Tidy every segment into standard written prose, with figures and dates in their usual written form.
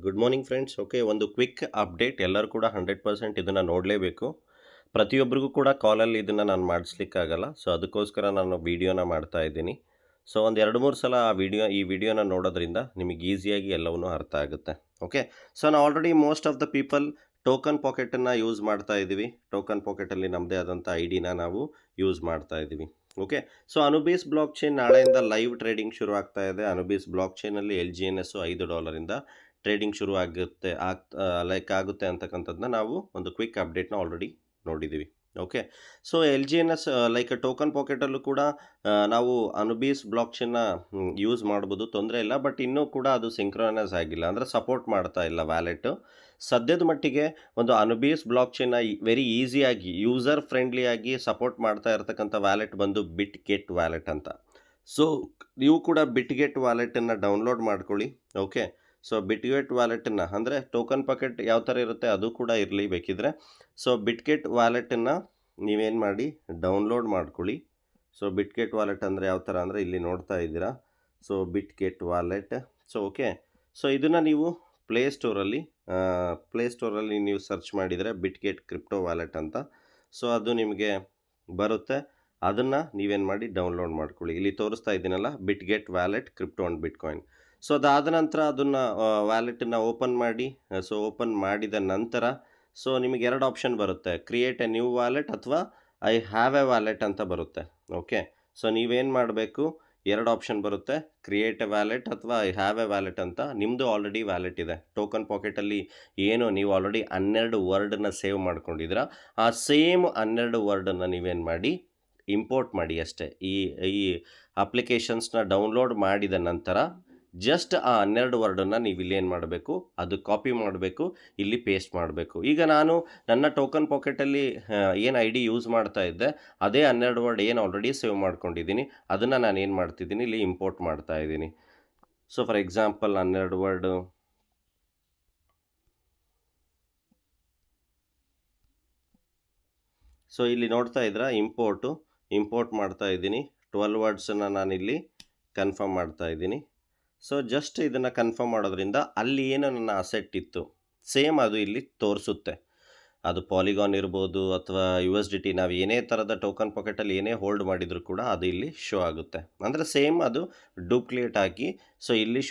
Good morning friends. Okay, ಒಂದು quick update. ಎಲ್ಲರೂ ಕೂಡ 100% ಇದನ್ನು ನೋಡಲೇಬೇಕು. ಪ್ರತಿಯೊಬ್ಬರಿಗೂ ಕೂಡ ಕಾಲಲ್ಲಿ ಇದನ್ನು ನಾನು ಮಾಡಿಸ್ಲಿಕ್ಕಾಗಲ್ಲ. ಸೊ ಅದಕ್ಕೋಸ್ಕರ ನಾನು ವೀಡಿಯೋನ ಮಾಡ್ತಾ ಇದ್ದೀನಿ. ಸೊ ಒಂದು 2-3 ಸಲ ಈ ವಿಡಿಯೋನ ನೋಡೋದ್ರಿಂದ ನಿಮಗೆ ಈಸಿಯಾಗಿ ಎಲ್ಲವನ್ನೂ ಅರ್ಥ ಆಗುತ್ತೆ. ಓಕೆ, ಸೊ ನಾವು already most of the people token ಪಾಕೆಟನ್ನು ಯೂಸ್ ಮಾಡ್ತಾ ಇದ್ದೀವಿ. ಟೋಕನ್ ಪಾಕೆಟಲ್ಲಿ ನಮ್ಮದೇ ಆದಂಥ ಐಡಿನ ನಾವು ಯೂಸ್ ಮಾಡ್ತಾ ಇದ್ದೀವಿ. Okay, so Anubis blockchain ನಾಳೆಯಿಂದ ಲೈವ್ ಟ್ರೇಡಿಂಗ್ ಶುರು ಆಗ್ತಾ ಇದೆ. ಅನುಬೀಸ್ ಬ್ಲಾಕ್ ಚೈನಲ್ಲಿ LGNS $5 ಟ್ರೇಡಿಂಗ್ ಶುರು ಆಗುತ್ತೆ ಅಂತಕ್ಕಂಥದ್ದನ್ನ ನಾವು ಒಂದು ಕ್ವಿಕ್ ಅಪ್ಡೇಟ್ನ ಆಲ್ರೆಡಿ ನೋಡಿದ್ದೀವಿ. Okay, so LGNS like token ಪಾಕೆಟಲ್ಲೂ ಕೂಡ ನಾವು ಅನುಬೀಸ್ ಬ್ಲಾಕ್ ಚೈನ್ನ ಯೂಸ್ ಮಾಡ್ಬೋದು, ತೊಂದರೆ ಇಲ್ಲ. ಬಟ್ ಇನ್ನೂ ಕೂಡ ಅದು ಸಿಂಕ್ರನೈಸ್ ಆಗಿಲ್ಲ, ಅಂದರೆ ಸಪೋರ್ಟ್ ಮಾಡ್ತಾ ಇಲ್ಲ ವ್ಯಾಲೆಟು. ಸದ್ಯದ ಮಟ್ಟಿಗೆ ಒಂದು ಅನುಬೀಸ್ ಬ್ಲಾಕ್ ಚೈನ್ನ ವೆರಿ ಈಸಿಯಾಗಿ ಯೂಸರ್ ಫ್ರೆಂಡ್ಲಿಯಾಗಿ ಸಪೋರ್ಟ್ ಮಾಡ್ತಾ ಇರತಕ್ಕಂಥ ವ್ಯಾಲೆಟ್ ಬಂದು ಬಿಟ್ಗೆಟ್ ವ್ಯಾಲೆಟ್ ಅಂತ. ಸೊ ನೀವು ಕೂಡ ಬಿಟ್ಗೆಟ್ ವ್ಯಾಲೆಟನ್ನು ಡೌನ್ಲೋಡ್ ಮಾಡ್ಕೊಳ್ಳಿ. ಓಕೆ, ಸೊ ಬಿಟ್ಗೆಟ್ ವ್ಯಾಲೆಟನ್ನು ಅಂದರೆ ಟೋಕನ್ ಪಾಕೆಟ್ ಯಾವ ಥರ ಇರುತ್ತೆ ಅದು ಕೂಡ ಇರಲಿ ಬೇಕಿದ್ರೆ. ಸೊ ಬಿಟ್ಗೆಟ್ ವ್ಯಾಲೆಟನ್ನು ನೀವೇನು ಮಾಡಿ ಡೌನ್ಲೋಡ್ ಮಾಡ್ಕೊಳ್ಳಿ. ಸೊ ಬಿಟ್ಗೆಟ್ ವ್ಯಾಲೆಟ್ ಅಂದರೆ ಯಾವ ಥರ ಅಂದರೆ ಇಲ್ಲಿ ನೋಡ್ತಾ ಇದ್ದೀರಾ. So Bitget wallet. So okay, so ಇದನ್ನು ನೀವು ಪ್ಲೇಸ್ಟೋರಲ್ಲಿ ನೀವು ಸರ್ಚ್ ಮಾಡಿದರೆ ಬಿಟ್ಗೆಟ್ ಕ್ರಿಪ್ಟೋ ವ್ಯಾಲೆಟ್ ಅಂತ. ಸೊ ಅದು ನಿಮಗೆ ಬರುತ್ತೆ. ಅದನ್ನು ನೀವೇನು ಮಾಡಿ ಡೌನ್ಲೋಡ್ ಮಾಡ್ಕೊಳ್ಳಿ. ಇಲ್ಲಿ ತೋರಿಸ್ತಾ ಇದ್ದೀನಲ್ಲ, Bitget wallet crypto and bitcoin. So ಅದಾದ ನಂತರ ಅದನ್ನು ವ್ಯಾಲೆಟನ್ನು ಓಪನ್ ಮಾಡಿ. ಸೊ ಓಪನ್ ಮಾಡಿದ ನಂತರ ಸೊ ನಿಮಗೆ 2 ಆಪ್ಷನ್ ಬರುತ್ತೆ, ಕ್ರಿಯೇಟ್ ಎ ನ್ಯೂ ವ್ಯಾಲೆಟ್ ಅಥವಾ ಐ ಹ್ಯಾವ್ ಎ ವ್ಯಾಲೆಟ್ ಅಂತ ಬರುತ್ತೆ. ಓಕೆ, ಸೊ ನೀವೇನು ಮಾಡಬೇಕು, 2 ಆಪ್ಷನ್ ಬರುತ್ತೆ, ಕ್ರಿಯೇಟ್ ಎ ವ್ಯಾಲೆಟ್ ಅಥವಾ ಐ ಹ್ಯಾವ್ ಎ ವ್ಯಾಲೆಟ್ ಅಂತ. ನಿಮ್ಮದು ಆಲ್ರೆಡಿ ವ್ಯಾಲೆಟ್ ಇದೆ ಟೋಕನ್ ಪಾಕೆಟಲ್ಲಿ. ಏನು ನೀವು ಆಲ್ರೆಡಿ 12 ವರ್ಡನ್ನು ಸೇವ್ ಮಾಡ್ಕೊಂಡಿದ್ದೀರಾ, ಆ ಸೇಮ್ 12 ವರ್ಡನ್ನು ನೀವೇನು ಮಾಡಿ ಇಂಪೋರ್ಟ್ ಮಾಡಿ ಅಷ್ಟೇ. ಈ ಅಪ್ಲಿಕೇಶನ್ಸ್ನ ಡೌನ್ಲೋಡ್ ಮಾಡಿದ ನಂತರ ಜಸ್ಟ್ ಆ 12 ವರ್ಡನ್ನು ನೀವು ಇಲ್ಲಿ ಏನು ಮಾಡಬೇಕು, ಅದು ಕಾಪಿ ಮಾಡಬೇಕು, ಇಲ್ಲಿ ಪೇಸ್ಟ್ ಮಾಡಬೇಕು. ಈಗ ನಾನು ನನ್ನ ಟೋಕನ್ ಪಾಕೆಟಲ್ಲಿ ಏನು ಐ ಡಿ ಯೂಸ್ ಮಾಡ್ತಾ ಇದ್ದೆ, ಅದೇ 12 ವರ್ಡ್ ಏನು ಆಲ್ರೆಡಿ ಸೇವ್ ಮಾಡ್ಕೊಂಡಿದ್ದೀನಿ, ಅದನ್ನು ನಾನು ಏನು ಮಾಡ್ತಿದ್ದೀನಿ, ಇಲ್ಲಿ ಇಂಪೋರ್ಟ್ ಮಾಡ್ತಾ ಇದ್ದೀನಿ. So for example 12 word. So ಇಲ್ಲಿ ನೋಡ್ತಾ ಇದ್ದೀರಾ, ಇಂಪೋರ್ಟ್ ಮಾಡ್ತಾ ಇದ್ದೀನಿ. 12 ವರ್ಡ್ಸನ್ನು ನಾನಿಲ್ಲಿ ಕನ್ಫರ್ಮ್ ಮಾಡ್ತಾ ಇದ್ದೀನಿ. ಸೊ ಜಸ್ಟ್ ಇದನ್ನು ಕನ್ಫರ್ಮ್ ಮಾಡೋದ್ರಿಂದ ಅಲ್ಲಿ ಏನು ನನ್ನ ಅಸೆಟ್ ಇತ್ತು ಸೇಮ್ ಅದು ಇಲ್ಲಿ ತೋರಿಸುತ್ತೆ. ಅದು ಪಾಲಿಗಾನ್ ಇರ್ಬೋದು ಅಥವಾ USDT, ನಾವು ಏನೇ ಥರದ ಟೋಕನ್ ಪಾಕೆಟಲ್ಲಿ ಏನೇ ಹೋಲ್ಡ್ ಮಾಡಿದರೂ ಕೂಡ ಅದು ಇಲ್ಲಿ ಶೋ ಆಗುತ್ತೆ. ಅಂದರೆ ಸೇಮ್ ಅದು ಡೂಪ್ಲಿಕೇಟ್ ಆಗಿ ಸೊ ಇಲ್ಲಿ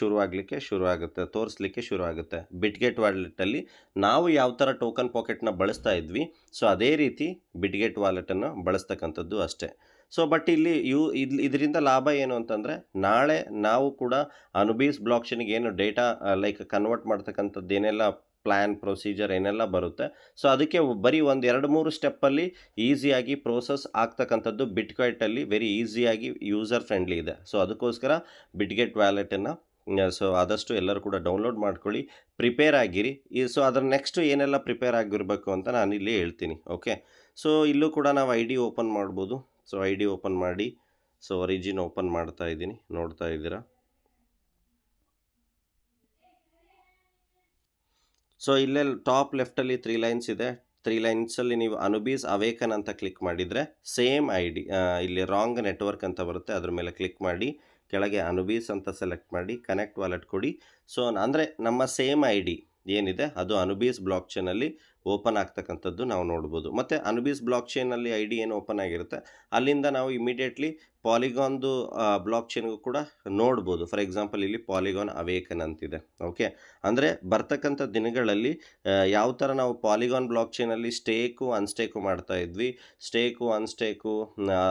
ತೋರಿಸ್ಲಿಕ್ಕೆ ಶುರು ಆಗುತ್ತೆ. ಬಿಟ್ಗೆಟ್ ವ್ಯಾಲೆಟಲ್ಲಿ ನಾವು ಯಾವ ಥರ ಟೋಕನ್ ಪಾಕೆಟ್ನ ಬಳಸ್ತಾ ಇದ್ವಿ, ಸೊ ಅದೇ ರೀತಿ ಬಿಟ್ಗೆಟ್ ವ್ಯಾಲೆಟನ್ನು ಬಳಸ್ತಕ್ಕಂಥದ್ದು ಅಷ್ಟೇ. ಸೊ ಬಟ್ ಇಲ್ಲಿ ಇದರಿಂದ ಲಾಭ ಏನು ಅಂತಂದರೆ, ನಾಳೆ ನಾವು ಕೂಡ ಅನುಬೀಸ್ ಬ್ಲಾಕ್ ಚೈನ್ಗೆ ಏನು ಡೇಟಾ ಲೈಕ್ ಕನ್ವರ್ಟ್ ಮಾಡ್ತಕ್ಕಂಥದ್ದು ಏನೆಲ್ಲ ಪ್ಲ್ಯಾನ್ ಪ್ರೊಸೀಜರ್ ಏನೆಲ್ಲ ಬರುತ್ತೆ, ಸೊ ಅದಕ್ಕೆ ಬರೀ ಒಂದು 2-3 ಸ್ಟೆಪ್ಪಲ್ಲಿ ಈಸಿಯಾಗಿ ಪ್ರೋಸೆಸ್ ಆಗ್ತಕ್ಕಂಥದ್ದು ಬಿಟ್ಗೆಟಲ್ಲಿ ವೆರಿ ಈಸಿಯಾಗಿ ಯೂಸರ್ ಫ್ರೆಂಡ್ಲಿ ಇದೆ. ಸೊ ಅದಕ್ಕೋಸ್ಕರ ಬಿಟ್ಗೆಟ್ ವ್ಯಾಲೆಟನ್ನು ಸೊ ಆದಷ್ಟು ಎಲ್ಲರೂ ಕೂಡ ಡೌನ್ಲೋಡ್ ಮಾಡ್ಕೊಳ್ಳಿ, ಪ್ರಿಪೇರ್ ಆಗಿರಿ. ಸೊ ಅದರ ನೆಕ್ಸ್ಟ್ ಏನೆಲ್ಲ ಪ್ರಿಪೇರ್ ಆಗಿರಬೇಕು ಅಂತ ನಾನು ಇಲ್ಲಿ ಹೇಳ್ತೀನಿ. ಓಕೆ, ಸೊ ಇಲ್ಲೂ ಕೂಡ ನಾವು ಐ ಡಿ ಓಪನ್ ಮಾಡ್ಬೋದು. ಸೊ ಐ ಡಿ ಓಪನ್ ಮಾಡಿ, ಸೊ ಒರಿಜಿನ್ ಓಪನ್ ಮಾಡ್ತಾ ಇದ್ದೀನಿ, ನೋಡ್ತಾ ಇದ್ದೀರಾ. ಸೊ ಇಲ್ಲೇ ಟಾಪ್ ಲೆಫ್ಟಲ್ಲಿ 3 ಲೈನ್ಸ್ ಇದೆ. 3 ಲೈನ್ಸಲ್ಲಿ ನೀವು ಅನುಬೀಸ್ ಅವೇಕನ್ ಅಂತ ಕ್ಲಿಕ್ ಮಾಡಿದರೆ ಸೇಮ್ ಐ ಡಿ ಇಲ್ಲಿ ರಾಂಗ್ ನೆಟ್ವರ್ಕ್ ಅಂತ ಬರುತ್ತೆ, ಅದ್ರ ಮೇಲೆ ಕ್ಲಿಕ್ ಮಾಡಿ ಕೆಳಗೆ ಅನುಬೀಸ್ ಅಂತ ಸೆಲೆಕ್ಟ್ ಮಾಡಿ ಕನೆಕ್ಟ್ ವಾಲೆಟ್ ಕೊಡಿ. ಸೊ ಅಂದರೆ ನಮ್ಮ ಸೇಮ್ ಐ ಡಿ ಏನಿದೆ ಅದು ಅನುಬೀಸ್ ಬ್ಲಾಕ್ ಚೈನಲ್ಲಿ ಓಪನ್ ಆಗ್ತಕ್ಕಂಥದ್ದು ನಾವು ನೋಡ್ಬೋದು. ಮತ್ತು ಅನುಬೀಸ್ ಬ್ಲಾಕ್ ಚೈನಲ್ಲಿ ಐ ಡಿ ಏನು ಓಪನ್ ಆಗಿರುತ್ತೆ ಅಲ್ಲಿಂದ ನಾವು ಇಮಿಡಿಯೇಟ್ಲಿ ಪಾಲಿಗಾನ್ದು ಬ್ಲಾಕ್ ಚೈನ್ಗೂ ಕೂಡ ನೋಡ್ಬೋದು. ಫಾರ್ ಎಕ್ಸಾಂಪಲ್ ಇಲ್ಲಿ ಪಾಲಿಗಾನ್ ಅವೇಕನ್ ಅಂತಿದೆ. ಓಕೆ, ಅಂದರೆ ಬರ್ತಕ್ಕಂಥ ದಿನಗಳಲ್ಲಿ ಯಾವ ಥರ ನಾವು ಪಾಲಿಗಾನ್ ಬ್ಲಾಕ್ ಚೈನಲ್ಲಿ ಅನ್ಸ್ಟೇಕು ಮಾಡ್ತಾ ಇದ್ವಿ, ಅನ್ಸ್ಟೇಕು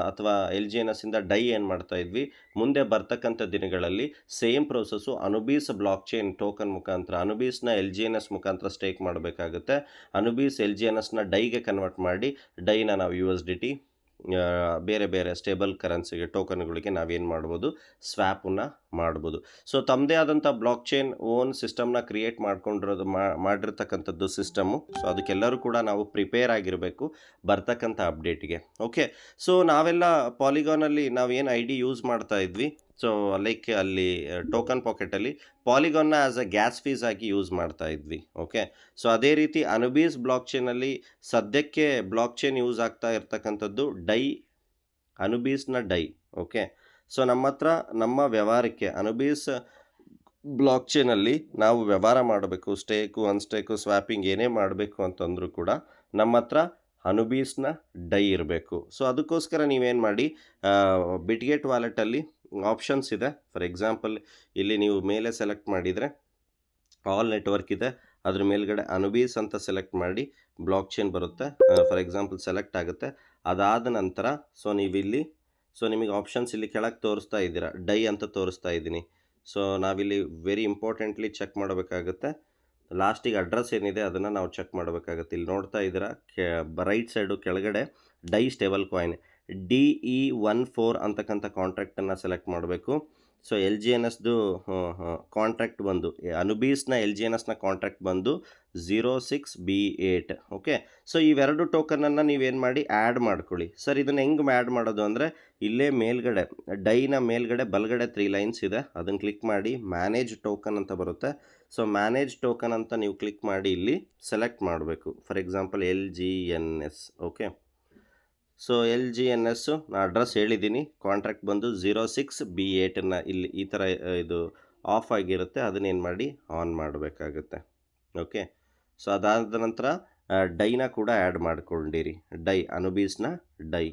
ಅಥವಾ LGNS ಇಂದ ಡೈ ಏನು ಮಾಡ್ತಾ ಇದ್ವಿ, ಮುಂದೆ ಬರ್ತಕ್ಕಂಥ ದಿನಗಳಲ್ಲಿ same process Anubis blockchain token ಮುಖಾಂತರ ಅನುಬೀಸ್ನ LGNS ಮುಖಾಂತರ ಸ್ಟೇಕ್ ಮಾಡಬೇಕಾಗುತ್ತೆ. ಅನುಬೀಸ್ LGNSನ ಡೈಗೆ ಕನ್ವರ್ಟ್ ಮಾಡಿ ಡೈನ ನಾವು USDT ಬೇರೆ ಸ್ಟೇಬಲ್ ಕರೆನ್ಸಿಗೆ ಟೋಕನ್ಗಳಿಗೆ ನಾವೇನು ಮಾಡ್ಬೋದು, ಸ್ವ್ಯಾಪನ್ನು ಮಾಡ್ಬೋದು. ಸೊ ತಮ್ಮದೇ ಆದಂಥ ಬ್ಲಾಕ್ ಚೈನ್ ಓನ್ ಸಿಸ್ಟಮ್ನ ಕ್ರಿಯೇಟ್ ಮಾಡಿರ್ತಕ್ಕಂಥದ್ದು ಸಿಸ್ಟಮು. ಸೊ ಅದಕ್ಕೆಲ್ಲರೂ ಕೂಡ ನಾವು ಪ್ರಿಪೇರ್ ಆಗಿರಬೇಕು ಬರ್ತಕ್ಕಂಥ ಅಪ್ಡೇಟಿಗೆ. ಓಕೆ, ಸೊ ನಾವೆಲ್ಲ ಪಾಲಿಗಾನಲ್ಲಿ ನಾವೇನು ಐ ಡಿ ಯೂಸ್ ಮಾಡ್ತಾ ಇದ್ವಿ, ಸೊ ಲೈಕ್ ಅಲ್ಲಿ ಟೋಕನ್ ಪಾಕೆಟಲ್ಲಿ ಪಾಲಿಗಾನ್ನ ಆ್ಯಸ್ ಅ ಗ್ಯಾಸ್ ಫೀಸ್ ಆಗಿ ಯೂಸ್ ಮಾಡ್ತಾ ಇದ್ವಿ. ಓಕೆ, ಸೊ ಅದೇ ರೀತಿ ಅನುಬೀಸ್ ಬ್ಲಾಕ್ ಚೈನಲ್ಲಿ ಸದ್ಯಕ್ಕೆ ಬ್ಲಾಕ್ ಚೈನ್ ಯೂಸ್ ಆಗ್ತಾ ಇರ್ತಕ್ಕಂಥದ್ದು ಅನುಬೀಸ್ನ ಡೈ. ಓಕೆ, ಸೊ ನಮ್ಮ ಹತ್ರ ನಮ್ಮ ವ್ಯವಹಾರಕ್ಕೆ ಅನುಬೀಸ್ ಬ್ಲಾಕ್ ಚೈನಲ್ಲಿ ನಾವು ವ್ಯವಹಾರ ಮಾಡಬೇಕು, ಸ್ಟೇಕು, ಅನ್‌ಸ್ಟೇಕು, ಸ್ವ್ಯಾಪಿಂಗ್ ಏನೇ ಮಾಡಬೇಕು ಅಂತಂದರೂ ಕೂಡ ನಮ್ಮ ಹತ್ರ ಅನುಬೀಸ್‌ನ ಡೈ ಇರಬೇಕು. ಸೊ ಅದಕ್ಕೋಸ್ಕರ ನೀವೇನು ಮಾಡಿ, ಬಿಟ್‌ಗೇಟ್ ವಾಲೆಟಲ್ಲಿ ಆಪ್ಷನ್ಸ್ ಇದೆ. ಫಾರ್ ಎಕ್ಸಾಂಪಲ್ ಇಲ್ಲಿ ನೀವು ಮೇಲೆ ಸೆಲೆಕ್ಟ್ ಮಾಡಿದರೆ ಆಲ್ ನೆಟ್ವರ್ಕ್ ಇದೆ. ಅದ್ರ ಮೇಲ್ಗಡೆ ಅನುಬೀಸ್ ಅಂತ ಸೆಲೆಕ್ಟ್ ಮಾಡಿ ಬ್ಲಾಕ್ ಚೈನ್ ಬರುತ್ತೆ. ಫಾರ್ ಎಕ್ಸಾಂಪಲ್ ಸೆಲೆಕ್ಟ್ ಆಗುತ್ತೆ. ಅದಾದ ನಂತರ ನಿಮಗೆ ಆಪ್ಷನ್ಸ್ ಇಲ್ಲಿ ಕೆಳಗೆ ತೋರಿಸ್ತಾ ಇದ್ದೀರಾ, ಡೈ ಅಂತ ತೋರಿಸ್ತಾ ಇದ್ದೀನಿ. ಸೊ ನಾವಿಲ್ಲಿ ವೆರಿ ಇಂಪಾರ್ಟೆಂಟ್ಲಿ ಚೆಕ್ ಮಾಡಬೇಕಾಗುತ್ತೆ. ಲಾಸ್ಟಿಗೆ ಅಡ್ರೆಸ್ ಏನಿದೆ ಅದನ್ನು ನಾವು ಚೆಕ್ ಮಾಡಬೇಕಾಗುತ್ತೆ. ಇಲ್ಲಿ ನೋಡ್ತಾ ಇದ್ದೀರಾ, ರೈಟ್ ಸೈಡು ಕೆಳಗಡೆ ಡೈ ಸ್ಟೇಬಲ್ ಕಾಯಿನ್ DE14 ಅಂತಕ್ಕಂಥ ಕಾಂಟ್ರಾಕ್ಟನ್ನು ಸೆಲೆಕ್ಟ್ ಮಾಡಬೇಕು. ಸೊ ಎಲ್ ಜಿ ಎನ್ ಎಸ್ದು ಕಾಂಟ್ರಾಕ್ಟ್ ಬಂದು ಅನುಬೀಸ್ನ LGNSನ ಕಾಂಟ್ರಾಕ್ಟ್ ಬಂದು 06B8. ಓಕೆ. ಸೊ ಇವೆರಡು ಟೋಕನನ್ನು ನೀವೇನು ಮಾಡಿ ಆ್ಯಡ್ ಮಾಡ್ಕೊಳ್ಳಿ. ಸರ್ ಇದನ್ನು ಹೆಂಗೆ ಆ್ಯಡ್ ಮಾಡೋದು ಅಂದರೆ, ಇಲ್ಲೇ ಮೇಲ್ಗಡೆ ಡೈನ ಮೇಲ್ಗಡೆ ಬಲಗಡೆ 3 ಲೈನ್ಸ್ ಇದೆ, ಅದನ್ನು ಕ್ಲಿಕ್ ಮಾಡಿ ಮ್ಯಾನೇಜ್ ಟೋಕನ್ ಅಂತ ಬರುತ್ತೆ. ಸೊ ಮ್ಯಾನೇಜ್ ಟೋಕನ್ ಅಂತ ನೀವು ಕ್ಲಿಕ್ ಮಾಡಿ ಇಲ್ಲಿ ಸೆಲೆಕ್ಟ್ ಮಾಡಬೇಕು. For example LGNS. Okay. So LGNS ನಾನು ಅಡ್ರೆಸ್ ಹೇಳಿದ್ದೀನಿ, ಕಾಂಟ್ರಾಕ್ಟ್ ಬಂದು 06B8 ಇಲ್ಲಿ ಈ ಥರ ಇದು ಆಫ್ ಆಗಿರುತ್ತೆ, ಅದನ್ನೇನು ಮಾಡಿ ಆನ್ ಮಾಡಬೇಕಾಗುತ್ತೆ. ಓಕೆ. ಸೊ ಅದಾದ ನಂತರ ಡೈನ ಕೂಡ ಆ್ಯಡ್ ಮಾಡ್ಕೊಂಡಿರಿ, ಅನುಬೀಸ್ನ ಡೈ.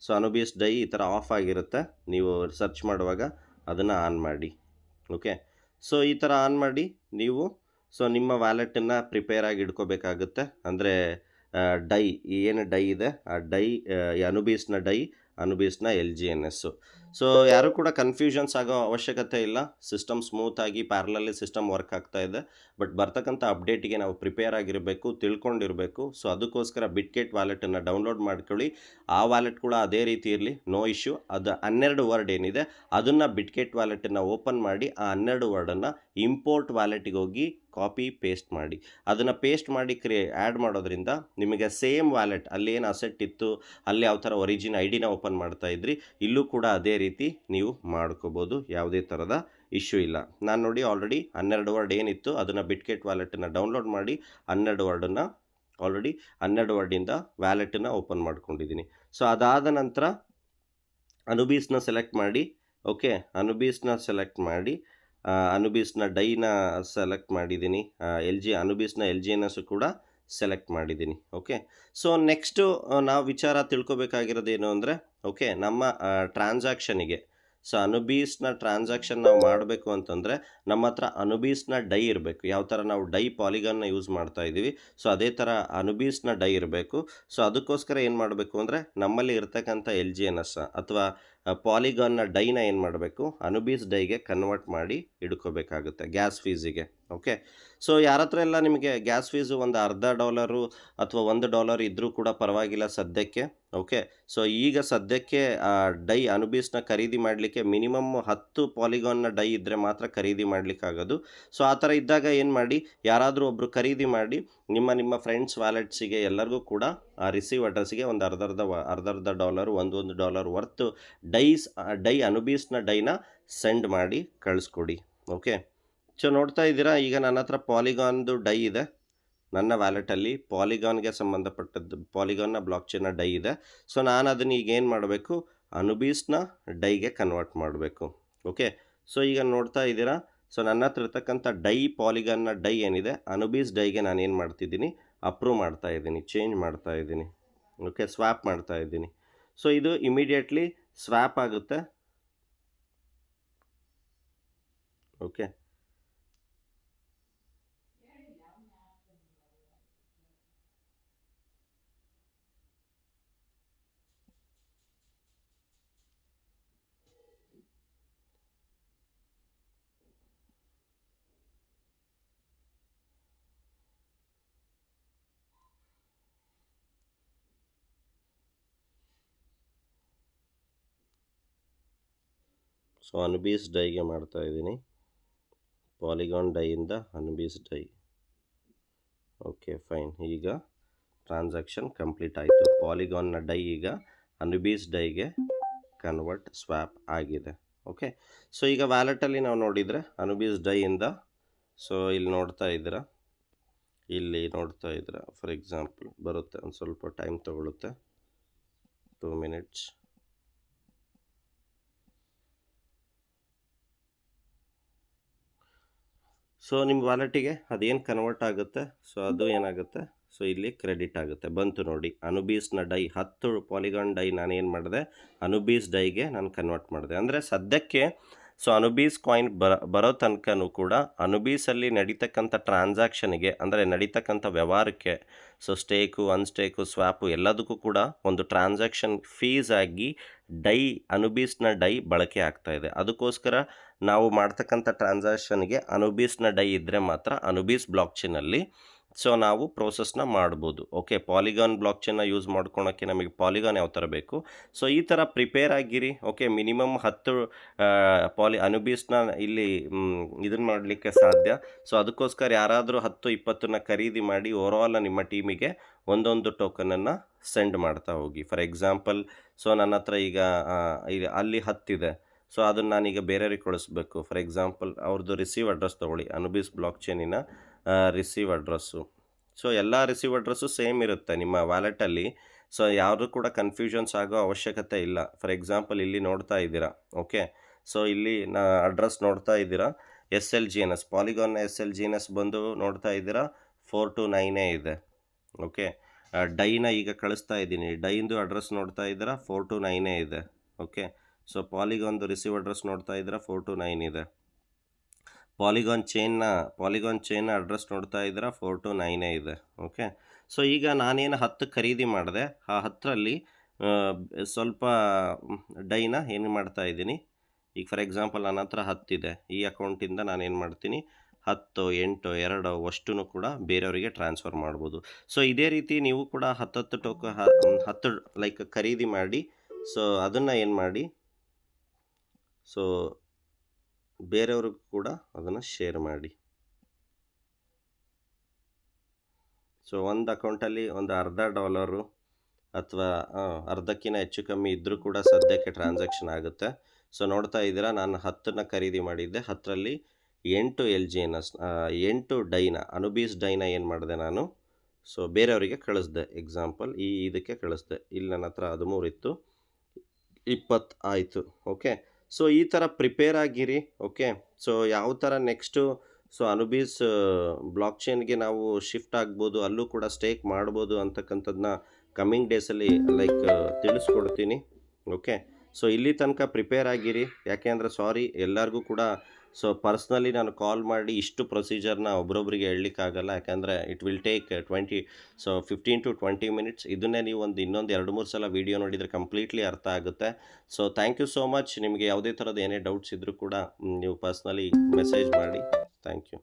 ಸೊ ಅನುಬೀಸ್ ಡೈ ಈ ಥರ ಆಫ್ ಆಗಿರುತ್ತೆ, ನೀವು ಸರ್ಚ್ ಮಾಡುವಾಗ ಅದನ್ನು ಆನ್ ಮಾಡಿ. ಓಕೆ. ಸೊ ಈ ಥರ ಆನ್ ಮಾಡಿ ನೀವು ನಿಮ್ಮ ವ್ಯಾಲೆಟನ್ನು ಪ್ರಿಪೇರ್ ಆಗಿ ಇಟ್ಕೋಬೇಕಾಗುತ್ತೆ. ಅಂದರೆ ಡೈ ಏನು ಡೈ ಇದೆ ಆ ಡೈ ಅನುಬೀಸ್ನ LGNS. ಸೊ ಯಾರೂ ಕೂಡ ಕನ್ಫ್ಯೂಷನ್ಸ್ ಆಗೋ ಅವಶ್ಯಕತೆ ಇಲ್ಲ. ಸಿಸ್ಟಮ್ ಸ್ಮೂತಾಗಿ ಪ್ಯಾರಲಲ್ಲಿ ಸಿಸ್ಟಮ್ ವರ್ಕ್ ಆಗ್ತಾ ಇದೆ. ಬಟ್ ಬರ್ತಕ್ಕಂಥ ಅಪ್ಡೇಟಿಗೆ ನಾವು ಪ್ರಿಪೇರ್ ಆಗಿರಬೇಕು, ತಿಳ್ಕೊಂಡಿರಬೇಕು. ಸೊ ಅದಕ್ಕೋಸ್ಕರ ಬಿಟ್‌ಗೇಟ್ ವ್ಯಾಲೆಟನ್ನು ಡೌನ್ಲೋಡ್ ಮಾಡ್ಕೊಳ್ಳಿ. ಆ ವ್ಯಾಲೆಟ್ ಕೂಡ ಅದೇ ರೀತಿ ಇರಲಿ, ನೋ ಇಶ್ಯೂ. ಅದು 12 ವರ್ಡ್ ಏನಿದೆ ಅದನ್ನು ಬಿಟ್‌ಗೇಟ್ ವ್ಯಾಲೆಟನ್ನು ಓಪನ್ ಮಾಡಿ ಆ 12 ವರ್ಡನ್ನು ಇಂಪೋರ್ಟ್ ವ್ಯಾಲೆಟಿಗೆ ಹೋಗಿ ಕಾಪಿ ಪೇಸ್ಟ್ ಮಾಡಿ. ಅದನ್ನು ಪೇಸ್ಟ್ ಮಾಡಿ ಆ್ಯಡ್ ಮಾಡೋದ್ರಿಂದ ನಿಮಗೆ ಸೇಮ್ ವ್ಯಾಲೆಟ್ ಅಲ್ಲಿ ಏನು ಅಸೆಟ್ ಇತ್ತು, ಅಲ್ಲಿ ಯಾವ ಥರ ಒರಿಜಿನ್ ID ಓಪನ್ ಮಾಡ್ತಾ ಇದ್ರಿ, ಇಲ್ಲೂ ಕೂಡ ಅದೇ ರೀತಿ ನೀವು ಮಾಡ್ಕೋಬೋದು. ಯಾವುದೇ ಥರದ ಇಶ್ಯೂ ಇಲ್ಲ. ನಾನು ನೋಡಿ ಆಲ್ರೆಡಿ 12 ವರ್ಡ್ ಏನಿತ್ತು ಅದನ್ನು ಬಿಟ್‌ಗೇಟ್ ವ್ಯಾಲೆಟನ್ನು ಡೌನ್ಲೋಡ್ ಮಾಡಿ 12 ವರ್ಡನ್ನು ಆಲ್ರೆಡಿ 12 ವರ್ಡಿಂದ ವ್ಯಾಲೆಟನ್ನು ಓಪನ್ ಮಾಡ್ಕೊಂಡಿದ್ದೀನಿ. ಸೊ ಅದಾದ ನಂತರ ಅನುಬೀಸ್ನ ಸೆಲೆಕ್ಟ್ ಮಾಡಿ. ಓಕೆ. ಅನುಬೀಸ್ನ ಸೆಲೆಕ್ಟ್ ಮಾಡಿ ಅನುಬೀಸ್ನ ಡೈನ ಸೆಲೆಕ್ಟ್ ಮಾಡಿದ್ದೀನಿ. ಅನುಬೀಸ್ನ LGNS ಕೂಡ ಸೆಲೆಕ್ಟ್ ಮಾಡಿದ್ದೀನಿ. ಓಕೆ. ಸೊ ನೆಕ್ಸ್ಟು ನಾವು ವಿಚಾರ ತಿಳ್ಕೊಬೇಕಾಗಿರೋದೇನು ಅಂದರೆ, ಓಕೆ, ನಮ್ಮ ಟ್ರಾನ್ಸಾಕ್ಷನಿಗೆ ಸೊ ಅನುಬೀಸ್ನ ಟ್ರಾನ್ಸಾಕ್ಷನ್ ನಾವು ಮಾಡಬೇಕು ಅಂತಂದರೆ ನಮ್ಮ ಹತ್ರ ಅನುಬೀಸ್ನ ಡೈ ಇರಬೇಕು. ಯಾವ ಥರ ನಾವು ಡೈ ಪಾಲಿಗಾನ್ನ ಯೂಸ್ ಮಾಡ್ತಾ ಇದ್ದೀವಿ, ಸೊ ಅದೇ ಥರ ಅನುಬೀಸ್ನ ಡೈ ಇರಬೇಕು. ಸೊ ಅದಕ್ಕೋಸ್ಕರ ಏನು ಮಾಡಬೇಕು ಅಂದರೆ, ನಮ್ಮಲ್ಲಿ ಇರ್ತಕ್ಕಂಥ LGNS ಅಥವಾ ಪಾಲಿಗಾನ್ನ ಡೈನ ಏನು ಮಾಡಬೇಕು, ಅನುಬೀಸ್ ಡೈಗೆ ಕನ್ವರ್ಟ್ ಮಾಡಿ ಇಡ್ಕೋಬೇಕಾಗುತ್ತೆ ಗ್ಯಾಸ್ ಫೀಸಿಗೆ. ಓಕೆ. ಸೊ ಯಾರ ಹತ್ರ ಎಲ್ಲ ನಿಮಗೆ ಗ್ಯಾಸ್ ಫೀಸು ಒಂದು $0.50 ಅಥವಾ $1 ಇದ್ದರೂ ಕೂಡ ಪರವಾಗಿಲ್ಲ ಸದ್ಯಕ್ಕೆ. ಓಕೆ. ಸೊ ಈಗ ಸದ್ಯಕ್ಕೆ ಡೈ ಅನುಬೀಸ್ನ ಖರೀದಿ ಮಾಡಲಿಕ್ಕೆ ಮಿನಿಮಮ್ 10 ಪಾಲಿಗಾನ್ನ ಡೈ ಇದ್ದರೆ ಮಾತ್ರ ಖರೀದಿ ಮಾಡಲಿಕ್ಕಾಗೋದು. ಸೊ ಆ ಥರ ಇದ್ದಾಗ ಏನು ಮಾಡಿ, ಯಾರಾದರೂ ಒಬ್ಬರು ಖರೀದಿ ಮಾಡಿ ನಿಮ್ಮ ಫ್ರೆಂಡ್ಸ್ ವ್ಯಾಲೆಟ್ಸಿಗೆ ಎಲ್ಲರಿಗೂ ಕೂಡ ಆ ರಿಸೀವ್ ಅಡ್ರೆಸ್ಸಿಗೆ ಒಂದು $1.50 $1 ವರ್ತ್ ಡೈ ಅನುಬೀಸ್ನ ಡೈನ ಸೆಂಡ್ ಮಾಡಿ ಕಳಿಸ್ಕೊಡಿ. ಓಕೆ. ಸೊ ನೋಡ್ತಾ ಇದ್ದೀರಾ, ಈಗ ನನ್ನ ಹತ್ರ ಪಾಲಿಗಾನ್ದು ಡೈ ಇದೆ. ನನ್ನ ವ್ಯಾಲೆಟಲ್ಲಿ ಪಾಲಿಗಾನ್ಗೆ ಸಂಬಂಧಪಟ್ಟದ್ದು ಪಾಲಿಗಾನ್ನ ಬ್ಲಾಕ್ ಚೈನ್ನ ಡೈ ಇದೆ. ಸೊ ನಾನು ಅದನ್ನು ಈಗ ಏನು ಮಾಡಬೇಕು, ಅನುಬೀಸ್ನ ಡೈಗೆ ಕನ್ವರ್ಟ್ ಮಾಡಬೇಕು. ಓಕೆ. ಸೊ ಈಗ ನೋಡ್ತಾ ಇದ್ದೀರಾ, ಸೊ ನನ್ನ ಹತ್ರ ಇರ್ತಕ್ಕಂಥ ಪಾಲಿಗಾನ್ನ ಡೈ ಏನಿದೆ ಅನುಬೀಸ್ ಡೈಗೆ ನಾನು ಏನು ಮಾಡ್ತಿದ್ದೀನಿ, ಅಪ್ರೂವ್ ಮಾಡ್ತಾ ಇದ್ದೀನಿ, ಚೇಂಜ್ ಮಾಡ್ತಾ ಇದ್ದೀನಿ. ಓಕೆ. ಸ್ವ್ಯಾಪ್ ಮಾಡ್ತಾ ಇದ್ದೀನಿ. ಸೊ ಇದು ಇಮಿಡಿಯೇಟ್ಲಿ ಸ್ವ್ಯಾಪ್ ಆಗುತ್ತೆ. ಓಕೆ. ಸೊ ಅನುಬೀಸ್ ಡೈಗೆ ಮಾಡ್ತಾ ಇದ್ದೀನಿ, ಪಾಲಿಗಾನ್ ಡೈಯಿಂದ ಅನುಬೀಸ್ ಡೈ. Okay fine. ಈಗ ಟ್ರಾನ್ಸಾಕ್ಷನ್ ಕಂಪ್ಲೀಟ್ ಆಯಿತು. ಪಾಲಿಗಾನ್ನ ಡೈ ಈಗ ಅನುಬೀಸ್ ಡೈಗೆ ಸ್ವ್ಯಾಪ್ ಆಗಿದೆ. ಓಕೆ. ಸೊ ಈಗ ವ್ಯಾಲೆಟಲ್ಲಿ ನಾವು ನೋಡಿದರೆ ಅನುಬೀಸ್ ಡೈಯಿಂದ ಸೊ ಇಲ್ಲಿ ನೋಡ್ತಾ ಇದ್ದೀರಾ, ಫಾರ್ ಎಕ್ಸಾಂಪಲ್ ಬರುತ್ತೆ, ಒಂದು ಸ್ವಲ್ಪ ಟೈಮ್ ತೊಗೊಳುತ್ತೆ, 2 ಮಿನಿಟ್ಸ್. ಸೊ ನಿಮ್ಮ ವಾಲೆಟಿಗೆ ಅದೇನು ಕನ್ವರ್ಟ್ ಆಗುತ್ತೆ, ಸೊ ಅದು ಏನಾಗುತ್ತೆ, ಸೊ ಇಲ್ಲಿ ಕ್ರೆಡಿಟ್ ಆಗುತ್ತೆ. ಬಂತು ನೋಡಿ, ಅನುಬೀಸ್ನ ಡೈ 10 ಪಾಲಿಗಾನ್ ಡೈ ನಾನೇನು ಮಾಡಿದೆ, ಅನುಬೀಸ್ ಡೈಗೆ ನಾನು ಕನ್ವರ್ಟ್ ಮಾಡಿದೆ. ಅಂದರೆ ಸದ್ಯಕ್ಕೆ ಸೊ ಅನುಬೀಸ್ ಕಾಯಿನ್ ಬರೋ ತನಕನೂ ಕೂಡ ಅನುಬೀಸಲ್ಲಿ ನಡೀತಕ್ಕಂಥ ಟ್ರಾನ್ಸಾಕ್ಷನ್ಗೆ, ಅಂದರೆ ನಡೀತಕ್ಕಂಥ ವ್ಯವಹಾರಕ್ಕೆ, ಸೊ ಸ್ಟೇಕು, ಅನ್ಸ್ಟೇಕು, ಸ್ವ್ಯಾಪು ಎಲ್ಲದಕ್ಕೂ ಕೂಡ ಒಂದು ಟ್ರಾನ್ಸಾಕ್ಷನ್ ಫೀಸ್ ಆಗಿ ಅನುಬೀಸ್ನ ಡೈ ಬಳಕೆ ಆಗ್ತಾ ಇದೆ. ಅದಕ್ಕೋಸ್ಕರ ನಾವು ಮಾಡ್ತಕ್ಕಂಥ ಟ್ರಾನ್ಸಾಕ್ಷನ್ಗೆ ಅನುಬೀಸ್ನ ಡೈ ಇದ್ದರೆ ಮಾತ್ರ ಅನುಬೀಸ್ ಬ್ಲಾಕ್ ಚೈನಲ್ಲಿ ಸೊ ನಾವು ಪ್ರೋಸೆಸ್ನ ಮಾಡ್ಬೋದು. ಓಕೆ, ಪಾಲಿಗಾನ್ ಬ್ಲಾಕ್ ಚೈನ್ನ ಯೂಸ್ ಮಾಡ್ಕೊಳಕ್ಕೆ ನಮಗೆ ಪಾಲಿಗಾನ್ ಯಾವ ಥರ ಬೇಕು, ಸೊ ಈ ಥರ ಪ್ರಿಪೇರ್ ಆಗಿರಿ. ಓಕೆ, ಮಿನಿಮಮ್ 10 ಅನುಬೀಸ್ನ ಇಲ್ಲಿ ಇದನ್ನು ಮಾಡಲಿಕ್ಕೆ ಸಾಧ್ಯ. ಸೊ ಅದಕ್ಕೋಸ್ಕರ ಯಾರಾದರೂ 10-20ನ ಖರೀದಿ ಮಾಡಿ ಓವರಾಲ್ ನಿಮ್ಮ ಟೀಮಿಗೆ ಒಂದೊಂದು ಟೋಕನನ್ನು ಸೆಂಡ್ ಮಾಡ್ತಾ ಹೋಗಿ. ಫಾರ್ ಎಕ್ಸಾಂಪಲ್, ಸೊ ನನ್ನ ಹತ್ರ ಈಗ ಅಲ್ಲಿ 10 ಇದೆ. ಸೊ ಅದನ್ನು ನಾನೀಗ ಬೇರೆಯವ್ರಿಗೆ ಕಳಿಸ್ಬೇಕು. ಫಾರ್ ಎಕ್ಸಾಂಪಲ್, ಅವ್ರದ್ದು ರಿಸೀವ್ ಅಡ್ರೆಸ್ ತೊಗೊಳ್ಳಿ, ಅನುಬೀಸ್ ಬ್ಲಾಕ್ ಚೈನಿನ ರಿಸೀವ್ ಅಡ್ರೆಸ್ಸು. ಸೊ ಎಲ್ಲ ರಿಸೀವ್ ಅಡ್ರೆಸ್ಸು ಸೇಮ್ ಇರುತ್ತೆ ನಿಮ್ಮ ವ್ಯಾಲೆಟಲ್ಲಿ. ಸೊ ಯಾವುದು ಕೂಡ ಕನ್ಫ್ಯೂಷನ್ಸ್ ಆಗೋ ಅವಶ್ಯಕತೆ ಇಲ್ಲ. ಫಾರ್ ಎಕ್ಸಾಂಪಲ್, ಇಲ್ಲಿ ನೋಡ್ತಾ ಇದ್ದೀರಾ. ಓಕೆ, ಸೊ ಇಲ್ಲಿ ಅಡ್ರೆಸ್ ನೋಡ್ತಾ ಇದ್ದೀರಾ, SLGNS ಪಾಲಿಗಾನ್ನ SLGNS ಬಂದು ನೋಡ್ತಾ ಇದ್ದೀರಾ 429 ಇದೆ. ಓಕೆ, ಡೈನ ಈಗ ಕಳಿಸ್ತಾ ಇದ್ದೀನಿ, ಡೈಂದು ಅಡ್ರೆಸ್ ನೋಡ್ತಾ ಇದ್ದೀರಾ 429 ಇದೆ. ಓಕೆ, ಸೊ ಪಾಲಿಗಾನ್ದು ರಿಸೀವ್ ಅಡ್ರೆಸ್ ನೋಡ್ತಾ ಇದ್ದೀರಾ 429 ಇದೆ. ಪಾಲಿಗಾನ್ ಚೈನ್ನ ಅಡ್ರೆಸ್ ನೋಡ್ತಾ ಇದ್ದೀರಾ 429 ಇದೆ. ಓಕೆ, ಸೊ ಈಗ ನಾನೇನು 10 ಖರೀದಿ ಮಾಡಿದೆ, ಆ 10ರಲ್ಲಿ ಸ್ವಲ್ಪ ಡೈನ ಏನು ಮಾಡ್ತಾ ಇದ್ದೀನಿ. ಈಗ ಫಾರ್ ಎಕ್ಸಾಂಪಲ್ ನನ್ನ ಹತ್ರ 10 ಇದೆ. ಈ ಅಕೌಂಟಿಂದ ನಾನೇನು ಮಾಡ್ತೀನಿ, 10, 8, 2 ಅಷ್ಟೂ ಕೂಡ ಬೇರೆಯವರಿಗೆ ಟ್ರಾನ್ಸ್ಫರ್ ಮಾಡ್ಬೋದು. ಸೊ ಇದೇ ರೀತಿ ನೀವು ಕೂಡ 10 ಲೈಕ್ ಖರೀದಿ ಮಾಡಿ, ಸೊ ಅದನ್ನು ಏನು ಮಾಡಿ, ಸೊ ಬೇರೆಯವ್ರಿಗೂ ಕೂಡ ಅದನ್ನು ಶೇರ್ ಮಾಡಿ. ಸೊ ಒಂದು ಅಕೌಂಟಲ್ಲಿ ಒಂದು $10 ಅಥವಾ ಅರ್ಧಕ್ಕಿಂತ ಹೆಚ್ಚು ಕಮ್ಮಿ ಇದ್ದರೂ ಕೂಡ ಸದ್ಯಕ್ಕೆ ಟ್ರಾನ್ಸಾಕ್ಷನ್ ಆಗುತ್ತೆ. ಸೊ ನೋಡ್ತಾ ಇದ್ದೀರಾ, ನಾನು 10ನ ಖರೀದಿ ಮಾಡಿದ್ದೆ, 10ರಲ್ಲಿ 8 LGNS 8 ಡೈನ ಅನುಬೀಸ್ ಡೈನ ಏನು ಮಾಡಿದೆ ನಾನು, ಸೊ ಬೇರೆಯವರಿಗೆ ಕಳಿಸ್ದೆ. ಎಕ್ಸಾಂಪಲ್, ಇದಕ್ಕೆ ಕಳಿಸ್ದೆ. ಇಲ್ಲಿ ನನ್ನ ಹತ್ರ 13 ಇತ್ತು, 20 ಆಯಿತು. ಓಕೆ, ಸೊ ಈ ಥರ ಪ್ರಿಪೇರ್ ಆಗಿರಿ. ಓಕೆ, ಸೊ ಯಾವ ಥರ ನೆಕ್ಸ್ಟು ಸೊ ಅನುಬೀಸ್ ಬ್ಲಾಕ್ ಚೈನ್ಗೆ ನಾವು ಶಿಫ್ಟ್ ಆಗ್ಬೋದು, ಅಲ್ಲೂ ಕೂಡ ಸ್ಟೇಕ್ ಮಾಡ್ಬೋದು ಅಂತಕ್ಕಂಥದ್ದನ್ನ ಕಮ್ಮಿಂಗ್ ಡೇಸಲ್ಲಿ ಲೈಕ್ ತಿಳಿಸ್ಕೊಡ್ತೀನಿ. ಓಕೆ, ಸೊ ಇಲ್ಲಿ ತನಕ ಪ್ರಿಪೇರ್ ಆಗಿರಿ. ಯಾಕೆಂದರೆ ಸಾರಿ, ಎಲ್ಲರಿಗೂ ಕೂಡ ಸೊ ಪರ್ಸ್ನಲಿ ನಾನು ಕಾಲ್ ಮಾಡಿ ಇಷ್ಟು ಪ್ರೊಸೀಜರ್ನ ಒಬ್ರೊಬ್ರಿಗೆ ಹೇಳಲಿಕ್ಕಾಗಲ್ಲ. ಯಾಕೆಂದರೆ it will take 15 to 20 minutes. ಇದನ್ನೇ ನೀವು ಇನ್ನೊಂದು 2-3 ಸಲ ವೀಡಿಯೋ ನೋಡಿದರೆ ಕಂಪ್ಲೀಟ್ಲಿ ಅರ್ಥ ಆಗುತ್ತೆ. So thank you so much. ನಿಮಗೆ ಯಾವುದೇ ಥರದ ಏನೇ ಡೌಟ್ಸ್ ಇದ್ದರೂ ಕೂಡ ನೀವು ಪರ್ಸ್ನಲಿ ಮೆಸೇಜ್ ಮಾಡಿ. Thank you.